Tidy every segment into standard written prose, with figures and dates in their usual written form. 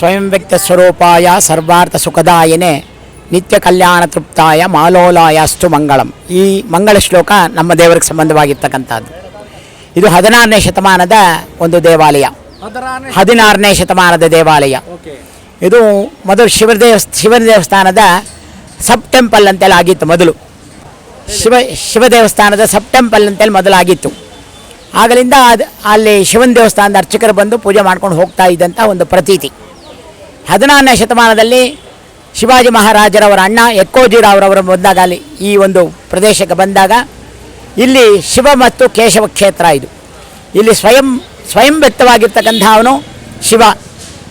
ಸ್ವಯಂ ವ್ಯಕ್ತ ಸ್ವರೂಪಾಯ ಸರ್ವಾರ್ಥ ಸುಖದಾಯನೆ ನಿತ್ಯ ಕಲ್ಯಾಣ ತೃಪ್ತಾಯ ಮಾಲೋಲಾಯಸ್ತು ಮಂಗಳಂ. ಈ ಮಂಗಳ ಶ್ಲೋಕ ನಮ್ಮ ದೇವರಿಗೆ ಸಂಬಂಧವಾಗಿರ್ತಕ್ಕಂಥದ್ದು. ಇದು 16ನೇ ಶತಮಾನದ ಒಂದು ದೇವಾಲಯ. 16ನೇ ಶತಮಾನದ ದೇವಾಲಯ ಇದು. ಮೊದಲು ಶಿವ ದೇವಸ್ಥಾನದ ಸಬ್ ಟೆಂಪಲ್ ಅಂತೇಳಿ ಆಗಿತ್ತು. ಮೊದಲು ಶಿವ ದೇವಸ್ಥಾನದ ಸಬ್ ಟೆಂಪಲ್ ಅಂತೇಳಿ ಮೊದಲಾಗಿತ್ತು. ಆಗಲಿಂದ ಅಲ್ಲಿ ಶಿವನ ದೇವಸ್ಥಾನದ ಅರ್ಚಕರು ಬಂದು ಪೂಜೆ ಮಾಡ್ಕೊಂಡು ಹೋಗ್ತಾ ಇದ್ದಂಥ ಒಂದು ಪ್ರತೀತಿ. 16ನೇ ಶತಮಾನದಲ್ಲಿ ಶಿವಾಜಿ ಮಹಾರಾಜರವರ ಅಣ್ಣ ಎಕ್ಕೋಜಿರಾವ್ರವರು ಬಂದಾಗ ಅಲ್ಲಿ ಈ ಒಂದು ಪ್ರದೇಶಕ್ಕೆ ಬಂದಾಗ ಇಲ್ಲಿ ಶಿವ ಮತ್ತು ಕೇಶವ ಕ್ಷೇತ್ರ ಇದು. ಇಲ್ಲಿ ಸ್ವಯಂ ವ್ಯಕ್ತವಾಗಿರ್ತಕ್ಕಂಥ ಅವನು ಶಿವ.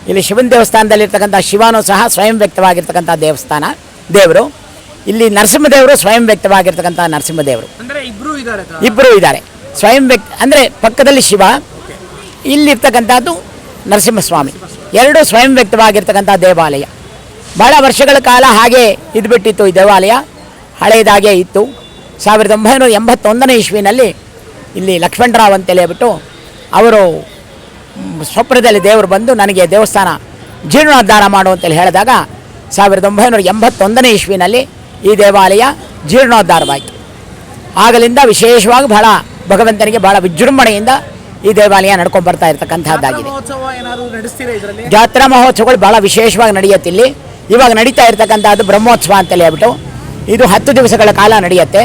ಇಲ್ಲಿ ಶಿವನ ದೇವಸ್ಥಾನದಲ್ಲಿರ್ತಕ್ಕಂಥ ಶಿವನೂ ಸಹ ಸ್ವಯಂ ವ್ಯಕ್ತವಾಗಿರ್ತಕ್ಕಂಥ ದೇವರು. ಇಲ್ಲಿ ನರಸಿಂಹದೇವರು ಸ್ವಯಂ ವ್ಯಕ್ತವಾಗಿರ್ತಕ್ಕಂಥ ನರಸಿಂಹದೇವರು ಇಬ್ಬರೂ ಇದ್ದಾರೆ. ಸ್ವಯಂ ವ್ಯಕ್ತ ಅಂದರೆ ಪಕ್ಕದಲ್ಲಿ ಶಿವ, ಇಲ್ಲಿರ್ತಕ್ಕಂಥದ್ದು ನರಸಿಂಹಸ್ವಾಮಿ, ಎರಡೂ ಸ್ವಯಂ ವ್ಯಕ್ತವಾಗಿರ್ತಕ್ಕಂಥ ದೇವಾಲಯ. ಭಾಳ ವರ್ಷಗಳ ಕಾಲ ಹಾಗೆ ಇದ್ಬಿಟ್ಟಿತ್ತು ಈ ದೇವಾಲಯ, ಹಳೆಯದಾಗೇ ಇತ್ತು. 1981ನೇ ಇಸ್ವಿನಲ್ಲಿ ಇಲ್ಲಿ ಲಕ್ಷ್ಮಣರಾವ್ ಅಂತೇಳಿ ಹೇಳ್ಬಿಟ್ಟು ಅವರು ಸ್ವಪ್ನದಲ್ಲಿ ದೇವರು ಬಂದು ನನಗೆ ದೇವಸ್ಥಾನ ಜೀರ್ಣೋದ್ಧಾರ ಮಾಡು ಅಂತೇಳಿ ಹೇಳಿದಾಗ 1981ನೇ ಇಸ್ವಿನಲ್ಲಿ ಈ ದೇವಾಲಯ ಜೀರ್ಣೋದ್ಧಾರವಾಯಿತು. ಆಗಲಿಂದ ವಿಶೇಷವಾಗಿ ಬಹಳ ಭಗವಂತನಿಗೆ ಬಹಳ ವಿಜೃಂಭಣೆಯಿಂದ ಈ ದೇವಾಲಯ ನಡ್ಕೊಂಡು ಬರ್ತಾ ಇರ್ತಕ್ಕಂಥದ್ದಾಗಿದೆ. ಜಾತ್ರಾ ಮಹೋತ್ಸವಗಳು ಬಹಳ ವಿಶೇಷವಾಗಿ ನಡೆಯುತ್ತೆ ಇಲ್ಲಿ. ಇವಾಗ ನಡೀತಾ ಇರ್ತಕ್ಕಂಥದ್ದು ಬ್ರಹ್ಮೋತ್ಸವ ಅಂತೇಳಿ ಹೇಳ್ಬಿಟ್ಟು ಇದು 10 ದಿವಸಗಳ ಕಾಲ ನಡೆಯುತ್ತೆ.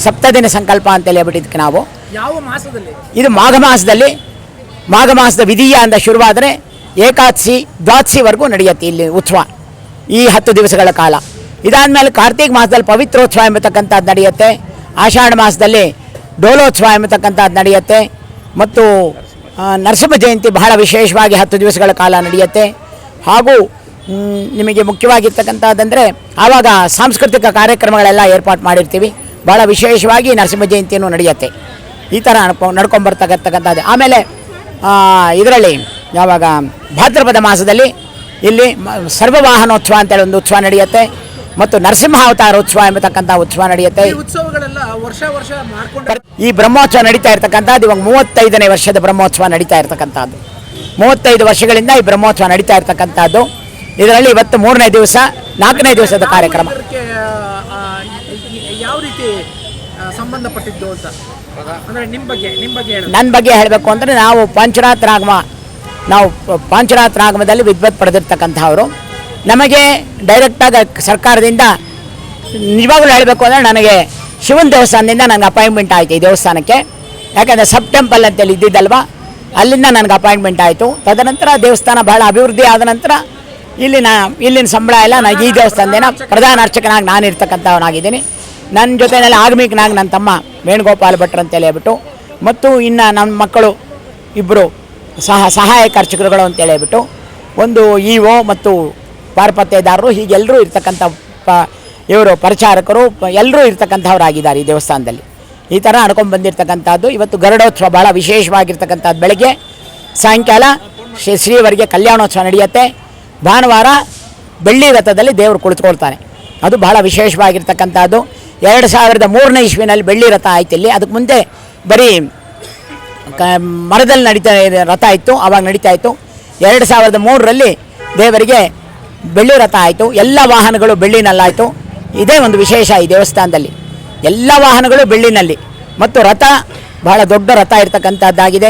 ಸಪ್ತದಿನ ಸಂಕಲ್ಪ ಅಂತೇಳಿ ಹೇಳ್ಬಿಟ್ಟು ಇದಕ್ಕೆ ನಾವು ಯಾವ ಮಾಸದಲ್ಲಿ ಇದು ಮಾಘ ಮಾಸದ ವಿಧಿಯ ಅಂತ ಶುರುವಾದರೆ ಏಕಾದಶಿ ದ್ವಾದಶಿವರೆಗೂ ನಡೆಯುತ್ತೆ ಇಲ್ಲಿ ಉತ್ಸವ, ಈ 10 ದಿವಸಗಳ ಕಾಲ. ಇದಾದಮೇಲೆ ಕಾರ್ತಿಕ ಮಾಸದಲ್ಲಿ ಪವಿತ್ರೋತ್ಸವ ಎಂಬತಕ್ಕಂಥದ್ದು ನಡೆಯುತ್ತೆ. ಆಷಾಢ ಮಾಸದಲ್ಲಿ ಡೋಲೋತ್ಸವ ಎಂಬತಕ್ಕಂಥದ್ದು ನಡೆಯುತ್ತೆ. ಮತ್ತು ನರಸಿಂಹ ಜಯಂತಿ ಬಹಳ ವಿಶೇಷವಾಗಿ 10 ದಿವಸಗಳ ಕಾಲ ನಡೆಯುತ್ತೆ. ಹಾಗೂ ನಿಮಗೆ ಮುಖ್ಯವಾಗಿರ್ತಕ್ಕಂಥದ್ದಂದರೆ ಆವಾಗ ಸಾಂಸ್ಕೃತಿಕ ಕಾರ್ಯಕ್ರಮಗಳೆಲ್ಲ ಏರ್ಪಾಡು ಮಾಡಿರ್ತೀವಿ. ಭಾಳ ವಿಶೇಷವಾಗಿ ನರಸಿಂಹ ಜಯಂತಿಯೂ ನಡೆಯುತ್ತೆ. ಈ ಥರ ನಡ್ಕೊಂಬರ್ತಕ್ಕಂಥದ್ದು. ಆಮೇಲೆ ಇದರಲ್ಲಿ ಯಾವಾಗ ಭಾದ್ರಪದ ಮಾಸದಲ್ಲಿ ಇಲ್ಲಿ ಸರ್ವವಾಹನೋತ್ಸವ ಅಂತೇಳಿ ಒಂದು ಉತ್ಸವ ನಡೆಯುತ್ತೆ. ಮತ್ತು ನರಸಿಂಹಾವತಾರ ಉತ್ಸವ ಎಂಬತಕ್ಕಂಥ ಉತ್ಸವ ನಡೆಯುತ್ತೆ. ಈ ಬ್ರಹ್ಮೋತ್ಸವ ನಡೀತಾ ಇರ್ತಕ್ಕಂಥದ್ದು ಇವಾಗ 35ನೇ ವರ್ಷದ ಬ್ರಹ್ಮೋತ್ಸವ ನಡೀತಾ ಇರ್ತಕ್ಕಂಥದ್ದು. 35 ವರ್ಷಗಳಿಂದ ಈ ಬ್ರಹ್ಮೋತ್ಸವ ನಡೀತಾ ಇರ್ತಕ್ಕಂಥದ್ದು. ಇದರಲ್ಲಿ ಇವತ್ತು 3ನೇ ದಿವಸ, 4ನೇ ದಿವಸದ ಕಾರ್ಯಕ್ರಮ. ಯಾವ ರೀತಿ ಸಂಬಂಧಪಟ್ಟಿದ್ದು ಅಂತ ಅಂದರೆ ನನ್ನ ಬಗ್ಗೆ ಹೇಳಬೇಕು ಅಂದರೆ ನಾವು ಪಾಂಚರಾತ್ ರಾಗಮದಲ್ಲಿ ವಿದ್ವತ್ ಪಡೆದಿರ್ತಕ್ಕಂಥವರು. ನಮಗೆ ಡೈರೆಕ್ಟಾಗಿ ಸರ್ಕಾರದಿಂದ ನಿಜವಾಗ್ಲೂ ಹೇಳಬೇಕು ಅಂದರೆ ನನಗೆ ಶಿವನ ದೇವಸ್ಥಾನದಿಂದ ನನಗೆ ಅಪಾಯಿಂಟ್ಮೆಂಟ್ ಆಯಿತು ಈ ದೇವಸ್ಥಾನಕ್ಕೆ. ಯಾಕಂದರೆ ಸಬ್ ಟೆಂಪಲ್ ಅಂತೇಳಿ ಇದ್ದಿದ್ದಲ್ವ, ಅಲ್ಲಿಂದ ನನಗೆ ಅಪಾಯಿಂಟ್ಮೆಂಟ್ ಆಯಿತು. ತದನಂತರ ದೇವಸ್ಥಾನ ಬಹಳ ಅಭಿವೃದ್ಧಿ ಆದ ನಂತರ ಇಲ್ಲಿನ ಸಂಬಳ ಎಲ್ಲ ನನಗೆ ಈ ದೇವಸ್ಥಾನದಿಂದ ಪ್ರಧಾನ ಅರ್ಚಕನಾಗಿ ನಾನು ಇರ್ತಕ್ಕಂಥವನಾಗಿದ್ದೀನಿ. ನನ್ನ ಜೊತೆಯಲ್ಲಿ ಆಗಮಿಕನಾಗಿ ನನ್ನ ತಮ್ಮ ವೇಣುಗೋಪಾಲ್ ಭಟ್ರು ಅಂತೇಳಿ ಹೇಳ್ಬಿಟ್ಟು, ಮತ್ತು ಇನ್ನು ನನ್ನ ಮಕ್ಕಳು ಇಬ್ಬರು ಸಹಾಯಕ ಅರ್ಚಕರುಗಳು ಅಂತೇಳಿ ಹೇಳ್ಬಿಟ್ಟು, ಒಂದು ಇಒ ಮತ್ತು ಪಾರಪತ್ತೆದಾರರು, ಹೀಗೆಲ್ಲರೂ ಇರ್ತಕ್ಕಂಥ ಇವರು ಪರಿಚಾರಕರು ಎಲ್ಲರೂ ಇರ್ತಕ್ಕಂಥವ್ರಾಗಿದ್ದಾರೆ ಈ ದೇವಸ್ಥಾನದಲ್ಲಿ. ಈ ಥರ ನಡ್ಕೊಂಡು ಬಂದಿರತಕ್ಕಂಥದ್ದು. ಇವತ್ತು ಗರುಡೋತ್ಸವ ಭಾಳ ವಿಶೇಷವಾಗಿರ್ತಕ್ಕಂಥದ್ದು. ಬೆಳಗ್ಗೆ ಸಾಯಂಕಾಲ ಶ್ರೀವರಿಗೆ ಕಲ್ಯಾಣೋತ್ಸವ ನಡೆಯುತ್ತೆ. ಭಾನುವಾರ ಬೆಳ್ಳಿ ರಥದಲ್ಲಿ ದೇವರು ಕುಳಿತುಕೊಳ್ತಾನೆ. ಅದು ಬಹಳ ವಿಶೇಷವಾಗಿರ್ತಕ್ಕಂಥದ್ದು. 2003ನೇ ಇಸ್ವಿನಲ್ಲಿ ಬೆಳ್ಳಿ ರಥ ಆಯ್ತು ಇಲ್ಲಿ. ಅದಕ್ಕೆ ಮುಂದೆ ಬರೀ ಮರದಲ್ಲಿ ರಥ ಇತ್ತು, ಆವಾಗ ನಡೀತಾ ಇತ್ತು. 2003ರಲ್ಲಿ ದೇವರಿಗೆ ಬೆಳ್ಳಿ ರಥ ಆಯಿತು. ಎಲ್ಲ ವಾಹನಗಳು ಬೆಳ್ಳಿನಲ್ಲಾಯಿತು. ಇದೇ ಒಂದು ವಿಶೇಷ ಈ ದೇವಸ್ಥಾನದಲ್ಲಿ. ಎಲ್ಲ ವಾಹನಗಳು ಬೆಳ್ಳಿನಲ್ಲಿ ಮತ್ತು ರಥ ಬಹಳ ದೊಡ್ಡ ರಥ ಇರ್ತಕ್ಕಂಥದ್ದಾಗಿದೆ.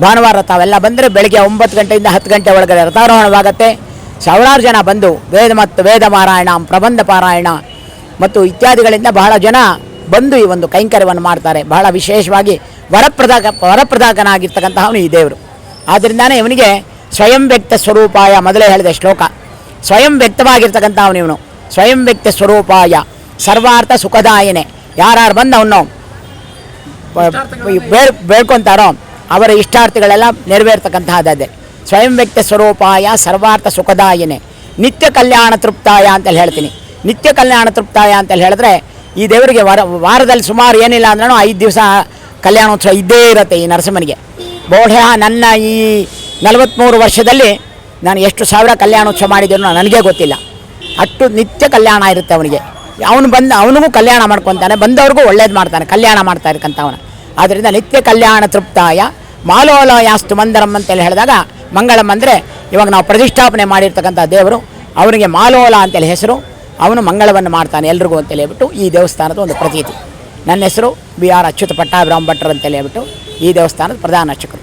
ಭಾನುವಾರ ರಥ ಅವೆಲ್ಲ ಬಂದರೆ ಬೆಳಗ್ಗೆ 9 ಗಂಟೆಯಿಂದ 10 ಗಂಟೆ ಒಳಗಡೆ ರಥಾರೋಹಣವಾಗತ್ತೆ. ಸಾವಿರಾರು ಜನ ಬಂದು ವೇದ ಪಾರಾಯಣ, ಪ್ರಬಂಧ ಪಾರಾಯಣ ಮತ್ತು ಇತ್ಯಾದಿಗಳಿಂದ ಬಹಳ ಜನ ಬಂದು ಈ ಒಂದು ಕೈಂಕರ್ಯವನ್ನು ಮಾಡ್ತಾರೆ. ಬಹಳ ವಿಶೇಷವಾಗಿ ವರಪ್ರದಾಕನಾಗಿರ್ತಕ್ಕಂಥವನು ಈ ದೇವರು. ಆದ್ದರಿಂದಾನೇ ಇವನಿಗೆ ಸ್ವಯಂ ವ್ಯಕ್ತ ಸ್ವರೂಪಾಯ, ಮೊದಲೇ ಹೇಳಿದೆ ಶ್ಲೋಕ, ಸ್ವಯಂ ವ್ಯಕ್ತವಾಗಿರ್ತಕ್ಕಂಥವನು ಇವನು. ಸ್ವಯಂ ವ್ಯಕ್ತ ಸ್ವರೂಪಾಯ ಸರ್ವಾರ್ಥ ಸುಖದಾಯನೆ. ಯಾರು ಬಂದು ಅವನು ಬೇಡ್ಕೊತಾರೋ ಅವರ ಇಷ್ಟಾರ್ಥಗಳೆಲ್ಲ ನೆರವೇರ್ತಕ್ಕಂತಹದ್ದೇ. ಸ್ವಯಂ ವ್ಯಕ್ತ ಸ್ವರೂಪಾಯ ಸರ್ವಾರ್ಥ ಸುಖದಾಯನೆ ನಿತ್ಯ ಕಲ್ಯಾಣ ತೃಪ್ತಾಯ ಅಂತೇಳಿ ಹೇಳ್ತೀನಿ. ನಿತ್ಯ ಕಲ್ಯಾಣ ತೃಪ್ತಾಯ ಅಂತೇಳಿ ಹೇಳಿದ್ರೆ ಈ ದೇವರಿಗೆ ವಾರದಲ್ಲಿ ಸುಮಾರು ಏನಿಲ್ಲ ಅಂದ್ರೂ 5 ದಿವಸ ಕಲ್ಯಾಣೋತ್ಸವ ಇದ್ದೇ ಇರುತ್ತೆ ಈ ನರಸಿಂಹನಿಗೆ. ಬಹುಶಃ ನನ್ನ ಈ 43 ವರ್ಷದಲ್ಲಿ ನಾನು ಎಷ್ಟು ಸಾವಿರ ಕಲ್ಯಾಣೋತ್ಸವ ಮಾಡಿದ್ರು ನನಗೇ ಗೊತ್ತಿಲ್ಲ. ಅಷ್ಟು ನಿತ್ಯ ಕಲ್ಯಾಣ ಇರುತ್ತೆ ಅವನಿಗೆ. ಅವನಿಗೂ ಕಲ್ಯಾಣ ಮಾಡ್ಕೊತಾನೆ, ಬಂದವ್ರಿಗೂ ಒಳ್ಳೇದು ಮಾಡ್ತಾನೆ, ಕಲ್ಯಾಣ ಮಾಡ್ತಾ ಇರ್ತಕ್ಕಂಥವನ. ಆದ್ದರಿಂದ ನಿತ್ಯ ಕಲ್ಯಾಣ ತೃಪ್ತಾಯ ಮಾಲೋಲಯಾಸ್ತು ಮಂದರಂ ಅಂತೇಳಿ ಹೇಳಿದಾಗ ಮಂಗಳಂ ಅಂದರೆ ಇವಾಗ ನಾವು ಪ್ರತಿಷ್ಠಾಪನೆ ಮಾಡಿರ್ತಕ್ಕಂಥ ದೇವರು ಅವನಿಗೆ ಮಾಲೋಲ ಅಂತೇಳಿ ಹೆಸರು. ಅವನು ಮಂಗಳವನ್ನು ಮಾಡ್ತಾನೆ ಎಲ್ರಿಗೂ ಅಂತೇಳಿ ಹೇಳ್ಬಿಟ್ಟು ಈ ದೇವಸ್ಥಾನದ ಒಂದು ಪ್ರತೀತಿ. ನನ್ನ ಹೆಸರು BR ಅಚ್ಯುತ ಪಟ್ಟಾಭಿರಾಮ ಭಟ್ರು ಅಂತೇಳಿ ಹೇಳ್ಬಿಟ್ಟು ಈ ದೇವಸ್ಥಾನದ ಪ್ರಧಾನ ಅರ್ಚಕರು.